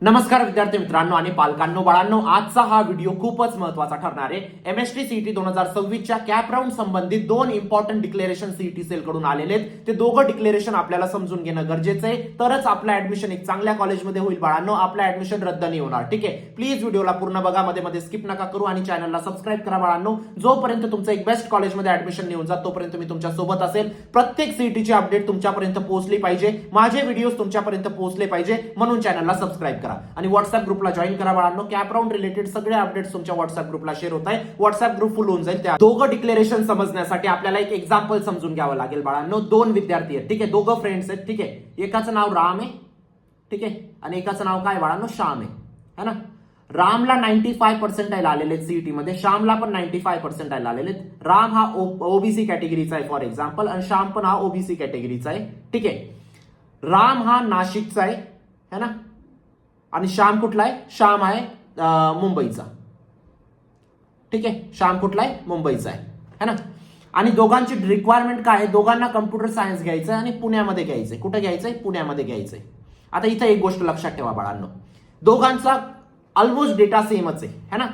नमस्कार विद्यार्थी मित्रांनो आणि पालकांनो, बाळांनो, आजचा हा व्हिडिओ खूपच महत्त्वाचा ठरणार आहे. एमएसटी सीईटी 2026च्या कॅप राऊंड संबंधित दोन इम्पॉर्टंट डिक्लेरेशन सीईटी सेल कडून आलेले आहेत. ते दोघं डिक्लेरेशन आपल्याला समजून घेणं गरजेचं आहे, तरच आपलं ऍडमिशन एक चांगल्या कॉलेजमध्ये होईल. बाळांनो, आपलं ऍडमिशन रद्द नाही होणार. ठीक आहे, प्लीज व्हिडिओला पूर्ण बघा, मध्ये स्किप नका करू आणि चॅनलला सबस्क्राईब करा. बाळांनो, जोपर्यंत तुमचं एक बेस्ट कॉलेजमध्ये ऍडमिशन निघून जात तोपर्यंत मी तुमच्या सोबत असेल. प्रत्येक सीईटीची अपडेट तुमच्यापर्यंत पोहोचली पाहिजे, माझे व्हिडिओ तुमच्यापर्यंत पोहोचले पाहिजे, म्हणून चॅनलला सबस्क्राईब करा आणि व्हॉट्सअप ग्रुपला जॉईन करा. बाळांनो, कॅप राऊंड रिलेटेड सगळे अपडेट्स तुमच्या व्हॉट्सअप ग्रुपला शेअर होत आहे. व्हॉट्सअप ग्रुप फुल होऊन जाईल. त्या दोघं डिक्लेरेशन समजण्यासाठी आपल्याला एक एक्झाम्पल समजून घ्यावं लागेल. बाळांनो, दोन विद्यार्थी आहेत. ठीक आहे, दोघं फ्रेंड्स आहेत. ठीक आहे, एकाचं नाव राम आहे, ठीक आहे, आणि एकाचं नाव काय बाळांनो, श्याम आहे, है ना. रामला 95% आलेले आहेत सीईटी मध्ये, श्यामला पण 95% आलेले आहेत. राम हा ओबीसी कॅटेगरीचा आहे फॉर एक्झाम्पल, आणि श्याम पण हा ओबीसी कॅटेगरीचा आहे. ठीक आहे, राम हा नाशिकचा आहे, है ना, आणि श्याम कुठला आहे, श्याम आहे मुंबईचा. ठीक आहे, श्याम कुठला आहे, मुंबईचा आहे, है ना. आणि दोघांची रिक्वायरमेंट काय आहे, दोघांना कम्प्युटर सायन्स घ्यायचं आणि पुण्यामध्ये घ्यायचंय. कुठे घ्यायचंय, पुण्यामध्ये घ्यायचंय. आता इथं एक गोष्ट लक्षात ठेवा बाळांनो, दोघांचा ऑलमोस्ट डेटा सेमच आहे, है ना.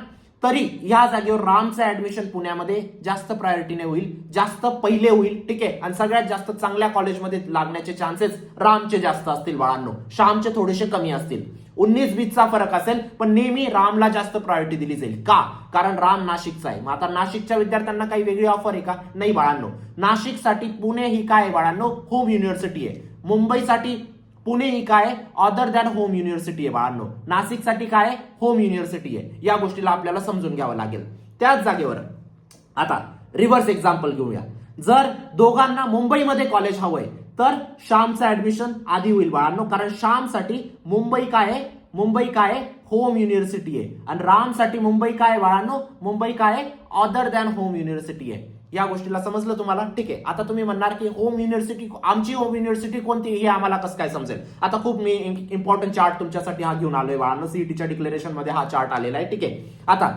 तरी या जागेवर रामचं ऍडमिशन पुण्यामध्ये जास्त प्रायोरिटीने होईल, जास्त पहिले होईल. ठीक आहे, आणि सगळ्यात जास्त चांगल्या कॉलेजमध्ये लागण्याचे चान्सेस रामचे जास्त असतील बाळांनो, श्यामचे थोडेसे कमी असतील. 19-20चा फरक असेल, पण नेहमी रामला जास्त प्रायोरिटी दिली जाईल. का? कारण राम नाशिकचा आहे. मग आता नाशिकच्या विद्यार्थ्यांना काही वेगळी ऑफर आहे का? नाही बाळांनो. नाशिकसाठी पुणे ही काय आहे बाळांनो, होम युनिव्हर्सिटी आहे. मुंबईसाठी पुणे ही काय आहे, अदर दॅन होम युनिव्हर्सिटी आहे बाळांनो. नाशिकसाठी काय आहे, होम युनिव्हर्सिटी आहे. या गोष्टीला आपल्याला समजून घ्यावं लागेल. त्याच जागेवर आता रिव्हर्स एक्झाम्पल घेऊया. जर दोघांना मुंबईमध्ये कॉलेज हवंय तर श्यामचं ऍडमिशन आधी होईल बाळांनो, कारण श्यामसाठी मुंबई काय आहे, मुंबई काय आहे, होम युनिव्हर्सिटी आहे. आणि रामसाठी मुंबई काय आहे बाळांनो, मुंबई काय आहे, अदर दॅन होम युनिव्हर्सिटी आहे. या गोष्टीला समजलं तुम्हाला? ठीक आहे, आता तुम्ही म्हणणार की होम युनिव्हर्सिटी, आमची होम युनिव्हर्सिटी कोणती हे आम्हाला कसं काय समजेल? आता खूप मी इम्पॉर्टंट चार्ट तुमच्यासाठी हा घेऊन आलोय बाळांनो, सीईटीच्या डिक्लेरेशन मध्ये हा चार्ट आलेला आहे. ठीक आहे, आता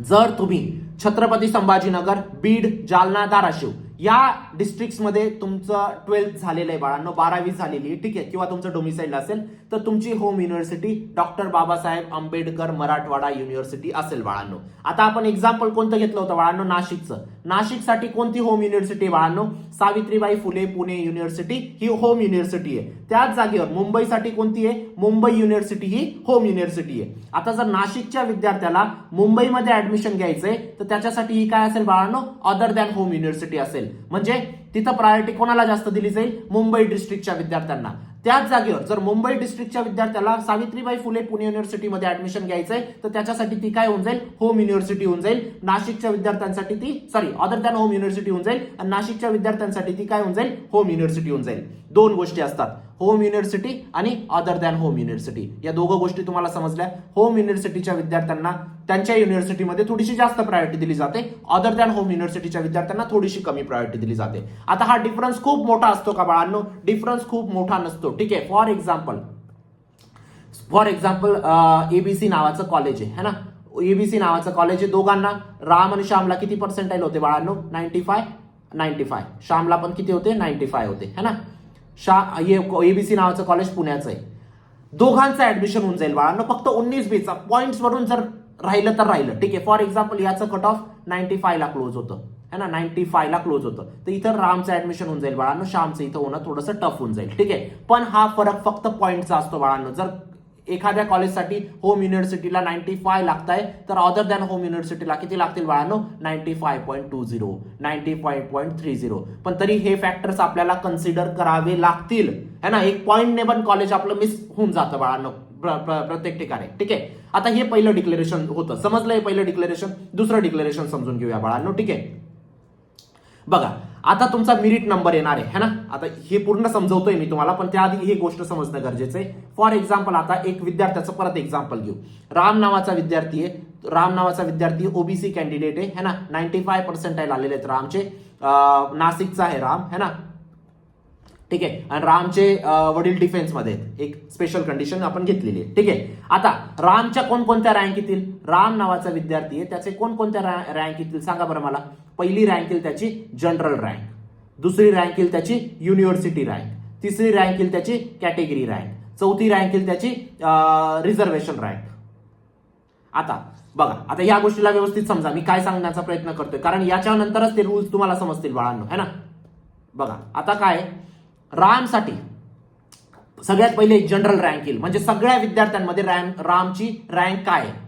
जर तुम्ही छत्रपती संभाजीनगर, बीड, जालना, धाराशिव या डिस्ट्रिक्ट मध्ये तुमचं 12th झालेलं आहे बाळांनो, 12वी झालेली आहे. ठीक आहे, किंवा तुमचं डोमिसाईल असेल तर तुमची home university doctor Babasaheb Ambedkar Marathwada university असेल बाळांनो. आता आपण एक्झाम्पल कोणतं घेतलं होतं बाळांनो, नाशिकचं. नाशिकसाठी कोणती होम युनिव्हर्सिटी बाळांनो, सावित्रीबाई फुले पुणे युनिव्हर्सिटी ही होम युनिव्हर्सिटी आहे. त्याच जागेवर मुंबईसाठी कोणती आहे, मुंबई युनिव्हर्सिटी ही होम युनिव्हर्सिटी आहे. आता जर नाशिकच्या विद्यार्थ्याला मुंबईमध्ये ऍडमिशन घ्यायचंय तर त्याच्यासाठी ही काय असेल बाळांनो, अदर दॅन होम युनिव्हर्सिटी असेल. म्हणजे तिथं प्रायोरिटी कोणाला जास्त दिली जाईल, मुंबई डिस्ट्रिक्टच्या विद्यार्थ्यांना. त्याच जागेवर जर मुंबई डिस्ट्रिक्टच्या विद्यार्थ्याला सावित्रीबाई फुले पुणे युनिव्हर्सिटीमध्ये ऍडमिशन घ्यायचंय तर त्याच्यासाठी ती काय होऊन जाईल, होम युनिव्हर्सिटी होऊन जाईल. नाशिकच्या विद्यार्थ्यांसाठी ती अदर दॅन होम युनिव्हर्सिटी होऊन जाईल, आणि नाशिकच्या विद्यार्थ्यांसाठी ती काय होऊन जाईल, होम युनिव्हर्सिटी होऊन जाईल. दोन गोष्टी असतात, होम युनिव्हर्सिटी आणि अदर दॅन होम युनिव्हर्सिटी. या दोघं गोष्टी तुम्हाला समजल्या. होम युनिव्हर्सिटीच्या विद्यार्थ्यांना त्यांच्या युनिव्हर्सिटीमध्ये थोडीशी जास्त प्रायोरिटी दिली जाते, अदर दॅन होम युनिव्हर्सिटीच्या विद्यार्थ्यांना थोडीशी कमी प्रायोरिटी दिली जाते. आता हा डिफरन्स खूप मोठा असतो का बाळांनो? डिफरन्स खूप मोठा नसतो. ठीक आहे, फॉर एक्झाम्पल एबीसी नावाचं कॉलेज आहे, है ना. एबीसी नावाचं कॉलेज आहे. दोघांना राम आणि श्यामला किती पर्सेंटाईल होते बाळांनो, 95. श्यामला पण किती होते, 95 होते, है ना. एबीसी नावाचं कॉलेज पुण्याचं आहे. दोघांचं ऍडमिशन होऊन जाईल बाळांनो. फक्त 19-20 पॉईंट्स वरून जर राहिलं तर राहिलं. ठीक आहे, फॉर एक्झाम्पल याचं कट ऑफ 95 ला क्लोज होतं, है ना, 95 ला क्लोज होतं. तर इथं रामचं ऍडमिशन होऊन जाईल बाळांनो, श्यामचं इथं होणं थोडंसं टफ होऊन जाईल. ठीक आहे, पण हा फरक फक्त पॉईंटचा असतो बाळांनो. जर एखाद्या कॉलेजसाठी होम युनिव्हर्सिटीला 95 लागताय तर अदर दॅन होम युनिव्हर्सिटीला किती लागतील बाळांनो, 95.20, 95.30. पण तरी हे फॅक्टर्स आपल्याला कन्सिडर करावे लागतील, है ना. एक पॉईंटने पण कॉलेज आपलं मिस होऊन जातं बाळांनो प्रत्येक ठिकाणी. ठीक आहे, आता हे पहिलं डिक्लेरेशन होतं, समजलं हे पहिलं डिक्लेरेशन. दुसरं डिक्लेरेशन समजून घेऊया बाळांनो. ठीक आहे, बघा आता तुमचा मेरिट नंबर येणार आहे, है ना. आता हे पूर्ण समजवतोय मी तुम्हाला, पण त्याआधी ही गोष्ट समजणं गरजेचं आहे. फॉर एक्झाम्पल आता एक विद्यार्थ्याचं परत एक्झाम्पल घेऊ. राम नावाचा विद्यार्थी ओबीसी कॅन्डिडेट आहे, है ना. 95% आलेले आहेत रामचे. नाशिकचा आहे राम, है ना. ठीक आहे, आणि रामचे वडील डिफेन्स मध्ये, एक स्पेशल कंडिशन आपण घेतलेली आहे. ठीक आहे, आता रामच्या कोणकोणत्या रँक येतील, राम नावाचा विद्यार्थी आहे त्याचे कोणकोणत्या रँक येतील सांगा बरं मला. पहिली रँक येईल त्याची जनरल रँक, दुसरी रँक येईल त्याची युनिव्हर्सिटी रँक, तिसरी रँक येईल त्याची कॅटेगरी रँक, चौथी रँक येईल त्याची रिझर्वेशन रँक. आता बघा, आता या गोष्टीला व्यवस्थित समजा मी काय सांगण्याचा प्रयत्न करतोय, कारण याच्यानंतरच ते रूल्स तुम्हाला समजतील बाळांनो, है ना. बघा आता काय, रामसाठी सगळ्यात पहिले एक जनरल रँक येईल, म्हणजे सगळ्या विद्यार्थ्यांमध्ये रामची रँक काय आहे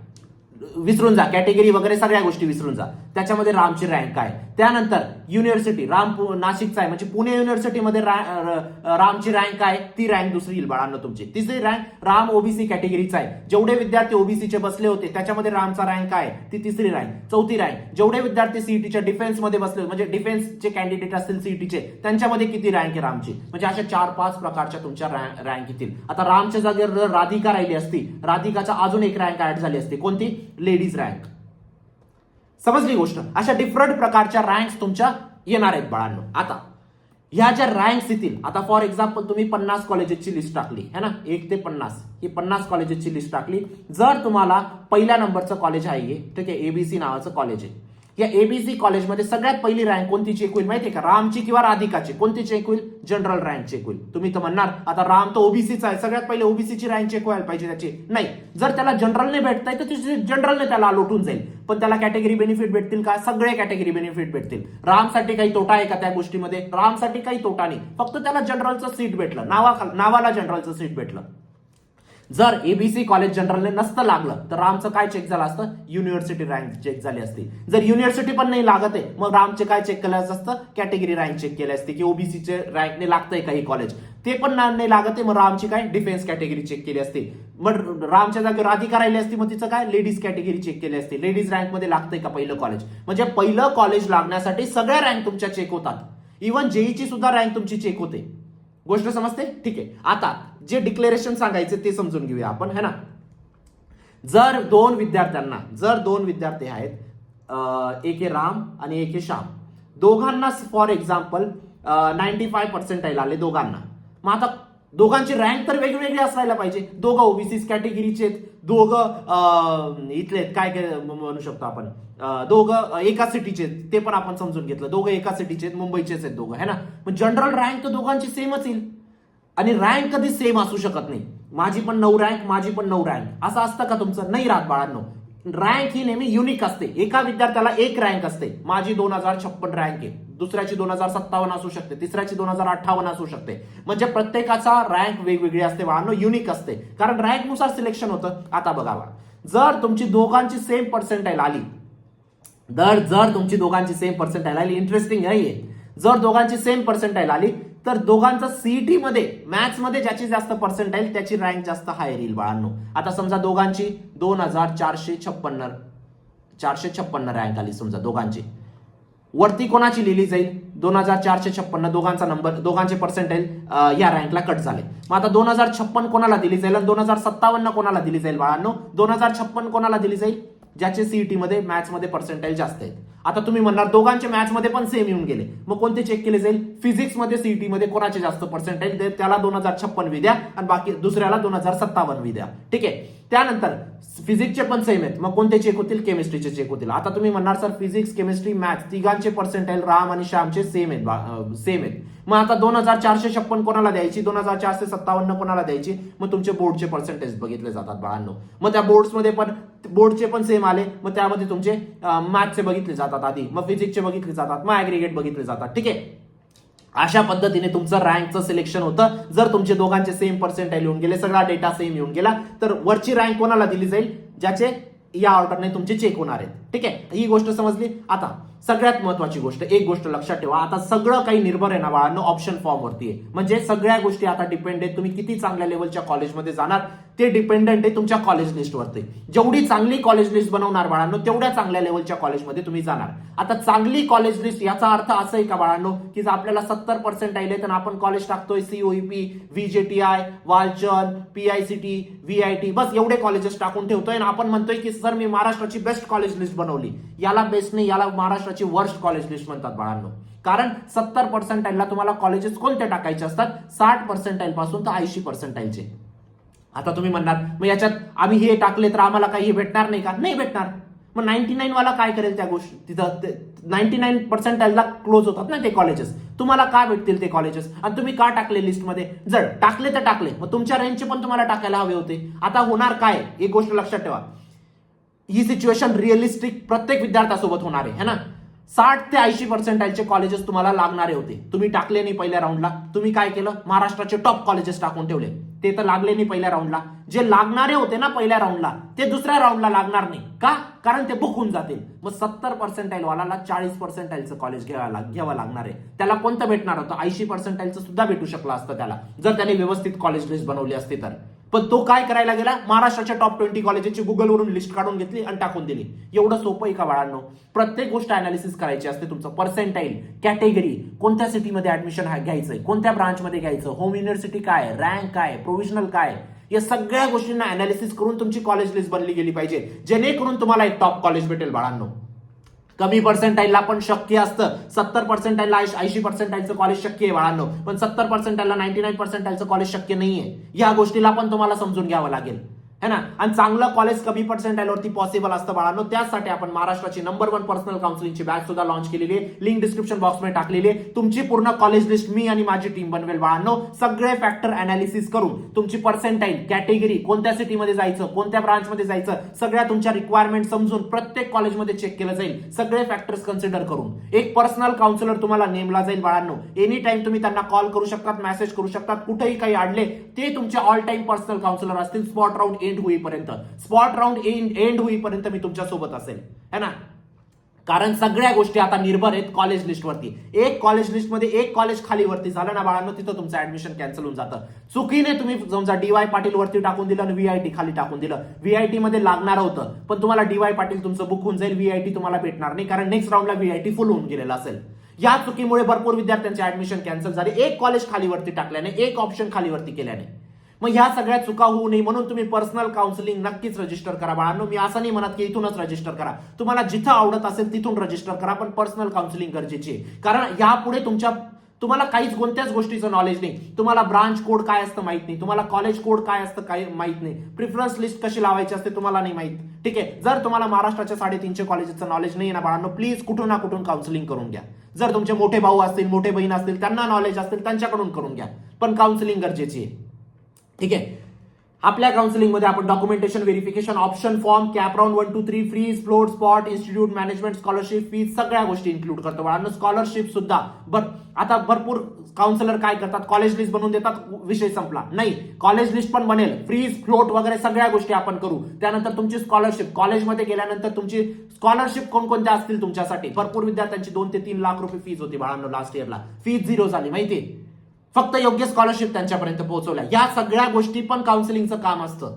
विसरून जा, कॅटेगरी वगैरे सगळ्या गोष्टी विसरून जा, त्याच्यामध्ये रामची रँक काय. त्यानंतर युनिव्हर्सिटी, राम नाशिकचा आहे म्हणजे पुणे युनिव्हर्सिटीमध्ये रामची रँक काय, ती रँक दुसरी येईल बाळांनो तुमची. तिसरी रँक, राम ओबीसी कॅटेगरीचा आहे, जेवढे विद्यार्थी ओबीसीचे बसले होते त्याच्यामध्ये रामचा रँक काय, ती तिसरी रँक. चौथी रँक, जेवढे विद्यार्थी सीईटीच्या डिफेन्समध्ये बसले म्हणजे डिफेन्सचे कॅन्डिडेट असतील सीईटीचे त्यांच्यामध्ये किती रँक आहे रामची, म्हणजे अशा 4-5 प्रकारच्या तुमच्या रँक येतील. आता रामच्या जागेवर राधिका राहिली असती, राधिकाच्या अजून एक रँक ऍड झाली असती, कोणती, लेडीज रँक. समजली गोष्ट. अशा डिफरंट प्रकारच्या रँक्स तुमच्या येणार आहेत बाळांनो. आता ह्या ज्या रँक्स येतील, आता फॉर एक्झाम्पल तुम्ही 50 कॉलेजेसची लिस्ट टाकली है ना, 1 ते 50 ही 50 कॉलेजेसची लिस्ट टाकली. जर तुम्हाला पहिल्या नंबरचं कॉलेज आहे, ठीक आहे, एबीसी नावाचं कॉलेज आहे, या एबीसी कॉलेजमध्ये सगळ्यात पहिली रँक कोणती चेक होईल माहितीये का, रामची किंवा राधिकाची, कोणती चेक होईल, जनरल रँक चेक होईल. तुम्ही तर म्हणणार आता राम तर ओबीसीचा आहे, सगळ्यात पहिले ओबीसीची रँक चेक व्हायला पाहिजे त्याची. नाही, जर त्याला जनरलने भेटताय तर जनरलने त्याला लोटून जाईल, पण त्याला कॅटेगरी बेनिफिट भेटतील का, सगळे कॅटेगरी बेनिफिट भेटतील. रामसाठी काही तोटा आहे का त्या गोष्टीमध्ये, रामसाठी काही तोटा नाही, फक्त त्याला जनरलचं सीट भेटलं, नावाला जनरलचं सीट भेटलं. जर एबीसी कॉलेज जनरलने नसतं लागलं तर रामचं काय चेक झालं असतं, युनिव्हर्सिटी रँक चेक झाली असती. जर युनिव्हर्सिटी पण नाही लागत आहे मग रामचे काय चेक केलं असतं, कॅटेगरी रँक चेक केली असते की ओबीसीचे रँकने लागतंय काही कॉलेज, ते पण नाही लागत आहे मग रामची काय डिफेन्स कॅटेगरी चेक केली असते. मग रामच्या जागी राधिका राहिली असती मग तिचं काय लेडीज कॅटेगरी चेक केली असते. लेडीज रँक मध्ये लागतंय का पहिलं कॉलेज, म्हणजे पहिलं कॉलेज लागण्यासाठी सगळ्या रँक तुमच्या चेक होतात, इव्हन जेईची सुद्धा रँक तुमची चेक होते. गोष्ट समजते, ठीक आहे. आता जे डिक्लेरेशन सांगायचे ते समजून घेऊया आपण, है ना. जर दोन विद्यार्थी आहेत, एक आहे राम आणि एक आहे श्याम, दोघांना फॉर एक्झाम्पल 95% आले दोघांना, मग आता दोघांची रँक तर वेगवेगळी असायला पाहिजे. दोघं ओबीसी कॅटेगरीचे, दोघं इथले काय म्हणू शकतो आपण, दोघं एका सिटीचे, ते पण आपण समजून घेतलं, दोघं एका सिटीचे मुंबईचेच आहेत दोघं, है ना. मग जनरल रँक तर दोघांची सेमच येईल, आणि रँक कधी सेम असू शकत नाही. माझी पण 9 रँक, माझी पण 9 रँक असं असतं का तुमचं, नाही राहत बाळांनो. रँक ही नेहमी युनिक असते, एका विद्यार्थ्याला एक रँक असते. माझी 2056 रँक आहे, दुसऱ्याची 2057 असू शकते, तिसऱ्याची 2058 असू शकते, म्हणजे प्रत्येकाचा रँक वेगवेगळी असते बाळांनो, युनिक असते, कारण रँक नुसार सिलेक्शन होतं. आता बघा, जर तुमची दोघांची सेम पर्सेंटाईल आली, जर तुमची दोघांची सेम पर्सेंटाईल आली, इंटरेस्टिंग आहे, जर दोघांची सेम पर्सेंटाईल आली तर दोघांचा सीईटी मध्ये मॅथ्स मध्ये ज्याची जास्त पर्सेंटाईल त्याची रँक जास्त हायर येईल बाळांनो. आता समजा दोघांची 2456 रँक आली, समजा दोघांची, वरती कोणाची लिहिली जाईल, 2456, दोघांचा नंबर, दोघांचे पर्सेंटाईल या रँकला कट झाले. मग आता 2056 कोणाला दिली जाईल आणि 2057 कोणाला दिली जाईल बाळांनो, 2056 कोणाला दिली जाईल, ज्याचे सीईटी मध्ये मॅथ्स मध्ये पर्सेंटाईल जास्त आहेत. आता तुम्ही म्हणणार दोघांचे मॅथ्स मध्ये पण सेम येऊन गेले, मग कोणते चेक केले जाईल, फिजिक्स मध्ये सीईटी मध्ये कोणाचे जास्त पर्सेंटाईल त्याला 2056 द्या आणि बाकी दुसऱ्याला 2057 द्या, ठीक आहे. त्यानंतर फिजिक्सचे पण सेम आहेत, मग कोणते चेक होतील, केमिस्ट्रीचे चेक होतील. आता तुम्ही म्हणणार सर फिजिक्स, केमिस्ट्री, मॅथ्स तिघांचे पर्सेंटाईल राम आणि श्यामचे सेम आहेत, मग आता 2456 कोणाला द्यायची, 2457 कोणाला द्यायची, मग तुमचे बोर्डचे पर्सेंटेज बघितले जातात बाळांनो. मग त्या बोर्ड्समध्ये पण बोर्डचे पण सेम आले, मग त्यामध्ये तुमचे मॅथ्सचे बघितले जातात आधी, मग फिजिक्सचे बघितले जातात, मग ऍग्रिगेट बघितले जातात, ठीक आहे. अशा पद्धतीने तुमचं रँकचं सिलेक्शन होतं. जर तुमचे दोघांचे सेम पर्सेंटाईल येऊन गेले, सगळा डेटा सेम येऊन गेला, तर वरची रँक कोणाला दिली जाईल, ज्याचे या ऑर्डरने तुमचे चेक होणार आहेत, ठीक आहे. ही गोष्ट समजली. आता सगळ्यात महत्वाची गोष्ट, एक गोष्ट लक्षात ठेवा, आता सगळं काही निर्भर आहे ना बाळांनो ऑप्शन फॉर्म वरती आहे, म्हणजे सगळ्या गोष्टी आता डिपेंड आहेत. तुम्ही किती चांगल्या लेवलच्या कॉलेजमध्ये जाणार ते डिपेंडंट आहे तुमच्या कॉलेज लिस्टवरती. जेवढी चांगली कॉलेज लिस्ट बनवणार बाळांनो तेवढ्या चांगल्या लेवलच्या कॉलेजमध्ये तुम्ही जाणार. आता चांगली कॉलेज लिस्ट याचा अर्थ असं आहे का बाळांनो, की जर आपल्याला 70% आले तर आपण कॉलेज टाकतोय COEP, VJTI, Walchand, PICT, VIT, बस एवढे कॉलेजेस टाकून ठेवतोय आणि आपण म्हणतोय की सर मी महाराष्ट्राची बेस्ट कॉलेज लिस्ट बनवली. याला बेस्ट नाही, याला महाराष्ट्राची वर्स्ट कॉलेज लिस्ट म्हणतात बाळांनो. कारण 70% तुम्हाला कॉलेजेस कोणते टाकायचे असतात, 60% पासून तर 80%चे. आता तुम्ही म्हणणार मग याच्यात आम्ही हे टाकले तर आम्हाला काही भेटणार नाही का, नाही भेटणार. मग 99 वाला काय करेल त्या गोष्टी, तिथं 99% क्लोज होतात ना ते कॉलेजेस, तुम्हाला का भेटतील ते कॉलेजेस आणि तुम्ही का टाकले लिस्टमध्ये? जर टाकले तर टाकले, मग तुमच्या रेंजचे पण तुम्हाला टाकायला हवे होते. आता होणार काय, एक गोष्ट लक्षात ठेवा, ही सिच्युएशन रिअलिस्टिक प्रत्येक विद्यार्थ्यासोबत होणार आहे ना. 60 ते 80% कॉलेजेस तुम्हाला लागणारे होते, तुम्ही टाकले नाही पहिल्या राऊंडला. तुम्ही काय केलं, महाराष्ट्राचे टॉप कॉलेजेस टाकून ठेवले, ते तर लागले नाही पहिल्या राऊंडला. जे लागणारे होते ना पहिल्या राऊंडला, ते दुसऱ्या राऊंडला लागणार नाही का, कारण ते बुक होऊन जातील. मग 70% वाला 40% कॉलेज घ्यावं लागणार आहे. त्याला कोणतं भेटणार होतं, 80% सुद्धा भेटू शकलं असतं त्याला, जर त्याने व्यवस्थित कॉलेज लिस्ट बनवली असती तर. पण तो काय करायला गेला, महाराष्ट्राच्या टॉप 20 कॉलेजची गुगलवरून लिस्ट काढून घेतली आणि टाकून दिली. एवढं सोपं आहे का बाळांनो? प्रत्येक गोष्ट अनालिसिस करायची असते. तुमचं पर्सेंटाईल, कॅटेगरी, कोणत्या सिटीमध्ये ऍडमिशन घ्यायचंय, कोणत्या ब्रांचमध्ये घ्यायचं, होम युनिव्हर्सिटी काय, रँक काय, प्रोव्हिजनल काय, या सगळ्या गोष्टींना अनालिसिस करून तुमची कॉलेज लिस्ट बनली गेली पाहिजे, जेणेकरून तुम्हाला एक टॉप कॉलेज भेटेल बाळांनो. कमी पर्सेंटाईलला पण शक्य असतं, 70% 80% कॉलेज शक्य आहे बाळांनो, पण 70% 99% कॉलेज शक्य नाहीये. या गोष्टीला पण तुम्हाला समजून घ्यावं लागेल है ना. आणि चांगलं कॉलेज कमी पर्सेंटाईलवरती पॉसिबल असतं बाळांनो. त्यासाठी आपण महाराष्ट्राची नंबर 1 पर्सनल काउन्सिलिंगची बॅच सुद्धा लॉन्च केलेली आहे, लिंक डिस्क्रिप्शन बॉक्समध्ये टाकलेली आहे. तुमची पूर्ण कॉलेज लिस्ट मी आणि माझी टीम बनवेल बाळांनो. सगळे फॅक्टर अनालिसिस करून तुमची पर्सेंटाईल, कॅटेगरी, कोणत्या सिटीमध्ये जायचं, कोणत्या ब्रांचमध्ये जायचं, सगळ्या तुमच्या रिक्वायरमेंट समजून प्रत्येक कॉलेजमध्ये चेक केलं जाईल, सगळे फॅक्टर्स कन्सिडर करून. एक पर्सनल काउन्सिलर तुम्हाला नेमला जाईल बाळांनो. एनी टाइम तुम्ही त्यांना कॉल करू शकतात, मेसेज करू शकतात, कुठेही काही अडले ते तुमचे ऑल टाइम पर्सनल काउन्सिलर असतील. स्पॉट राऊंड एंड होईपर्यंत मी तुमच्या सोबत असेल है ना. कारण सगळ्या गोष्टी आता निर्भर आहेत कॉलेज लिस्टवरती. एक कॉलेज लिस्टमध्ये एक कॉलेज खाली वरती झालं ना बाळांनो, तिथं तुमचं ऍडमिशन कॅन्सल होऊन जातं. चुकीने तुम्ही समजा DY पाटील वरती टाकून दिलं आणि VIT खाली टाकून दिलं. VIT मध्ये लागणार होतं, पण तुम्हाला DY पाटील तुमचं बुक होऊन जाईल, VIT तुम्हाला भेटणार नाही, कारण नेक्स्ट राऊंडला VIT फुल होऊन गेलेला असेल. या चुकीमुळे भरपूर विद्यार्थ्यांचे ऍडमिशन कॅन्सल झाले, एक कॉलेज खाली वरती टाकल्याने, एक ऑप्शन खाली वरती केल्याने. मग ह्या सगळ्या चुका होऊ नये म्हणून तुम्ही पर्सनल काउन्सिलिंग नक्कीच रजिस्टर करा बाळांनो. मी असं नाही म्हणत की इथूनच रजिस्टर करा, तुम्हाला जिथं आवडत असेल तिथून रजिस्टर करा, पण पर्सनल काउन्सिलिंग गरजेची आहे. कारण यापुढे तुम्हाला काहीच कोणत्याच गोष्टीचं नॉलेज नाही. तुम्हाला ब्रांच कोड काय असतं माहित नाही, तुम्हाला कॉलेज कोड काय असतं काय माहित नाही, प्रिफरन्स लिस्ट कशी लावायची असते तुम्हाला नाही माहित. ठीक आहे, जर तुम्हाला महाराष्ट्राच्या 350 कॉलेजचं नॉलेज नाही ना बाळांनो, प्लीज कुठून ना कुठून काउन्सिलिंग करून घ्या. जर तुमचे मोठे भाऊ असतील, मोठे बहीण असतील, त्यांना नॉलेज असतील, त्यांच्याकडून करून घ्या, पण काउन्सिलिंग गरजेची आहे. ठीक आहे, आपल्या काउन्सिलिंग मध्ये आपण documentation verification, option form, CAP round 1 2 3, freeze, float, spot, institute management, scholarship, fees, सगळ्या गोष्टी इन्क्लूड करतो बाळांनो. स्कॉलरशिप सुद्धा आता भरपूर काउन्सिलर काय करतात, कॉलेज लिस्ट बनवून देतात, विषय संपला. नाही, कॉलेज लिस्ट पण बनेल, फ्रीज, फ्लोट वगैरे सगळ्या गोष्टी आपण करू. त्यानंतर तुमची स्कॉलरशिप, कॉलेजमध्ये गेल्यानंतर तुमची स्कॉलरशिप कोणकोणत्या असतील तुमच्यासाठी. भरपूर विद्यार्थ्यांची 2 ते 3 लाख रुपये फीज होती बाळांनो लास्ट इयरला, फीज 0 झाली माहिती, फक्त योग्य स्कॉलरशिप त्यांच्यापर्यंत पोहोचवल्या. या सगळ्या गोष्टी पण काउन्सिलिंगचं काम असतं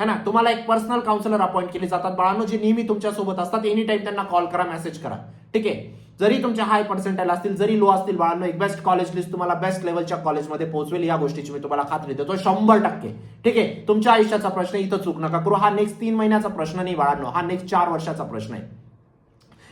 है ना. तुम्हाला एक पर्सनल काउन्सिलर अपॉइंट केले जातात बाळांनो, जे नेहमी तुमच्या सोबत असतात. एनी टाइम त्यांना कॉल करा, मेसेज करा. ठीक आहे, जरी तुमचे हाय पर्सेंटाईल असतील, जरी लो असतील बाळांनो, एक बेस्ट कॉलेज लिस्ट तुम्हाला बेस्ट लेवलच्या कॉलेजमध्ये पोहोचवेल, या गोष्टीची मी तुम्हाला खात्री देतो 100%. ठीक आहे, तुमच्या आयुष्याचा प्रश्न इथं चूक नका करू. हा नेक्स्ट 3 महिन्याचा प्रश्न नाही बाळांनो, हा नेक्स्ट 4 वर्षाचा प्रश्न आहे.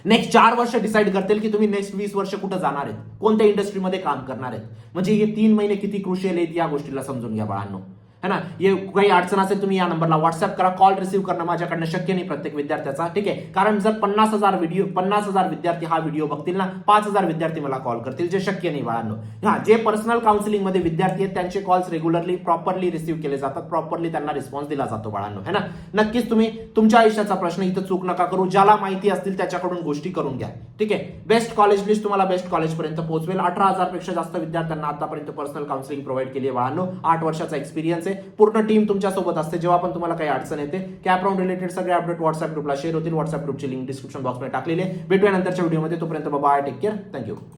नेक्स्ट 4 वर्ष डिसाईड करतील की तुम्ही नेक्स्ट 20 वर्ष कुठं जाणार आहेत, कोणत्या इंडस्ट्रीमध्ये काम करणार आहेत. म्हणजे हे 3 महिने किती क्रुशियल आहेत या गोष्टीला समजून घ्या बाळांनो है ना. हे काही अडचण असेल तुम्ही या नंबरला व्हॉट्सअप करा. कॉल रिसीव्ह करणं माझ्याकडनं शक्य नाही प्रत्येक विद्यार्थ्याचा. ठीक आहे, कारण जर 50,000 विद्यार्थी हा व्हिडिओ बघतील ना, 5,000 विद्यार्थी मला कॉल करतील, जे शक्य नाही बाळांनो. हा, जे पर्सनल काउन्सिलिंग मध्ये विद्यार्थी आहेत त्यांचे कॉल्स रेग्युलरली प्रॉपरली रिसीव्ह केले जातात, प्रॉपरली त्यांना रिस्पॉन्स दिला जातो बाळांनो है ना. नक्कीच तुम्ही तुमच्या आयुष्याचा प्रश्न इथं चूक नका करू. ज्याला माहिती असतील त्याच्याकडून गोष्टी करून घ्या. ठीक आहे, बेस्ट कॉलेज लिस्ट तुम्हाला बेस्ट कॉलेजपर्यंत पोहोचवेल. 18,000 पेक्षा जास्त विद्यार्थ्यांना आतापर्यंत पर्सनल काउन्सिलिंग प्रोव्हाइड केली आहे बाळांनो. 8 वर्षाचा एक्सपिरियन्स आहे, पूर्ण टीम तुमच्या सोबत असते जेव्हा पण तुम्हाला काही अडचण येते. कॅप राऊंड रिलेटेड सगळे अपडेट व्हॉट्सअप ग्रुपला शेअर होतील. व्हॉट्सअप ग्रुपची लिंक डिस्क्रिप्शन बॉक्समध्ये टाकलेली आहे. भेटूया नंतरच्या व्हिडिओमध्ये, तोपर्यंत बाय, टेक केअर, थँक्यू.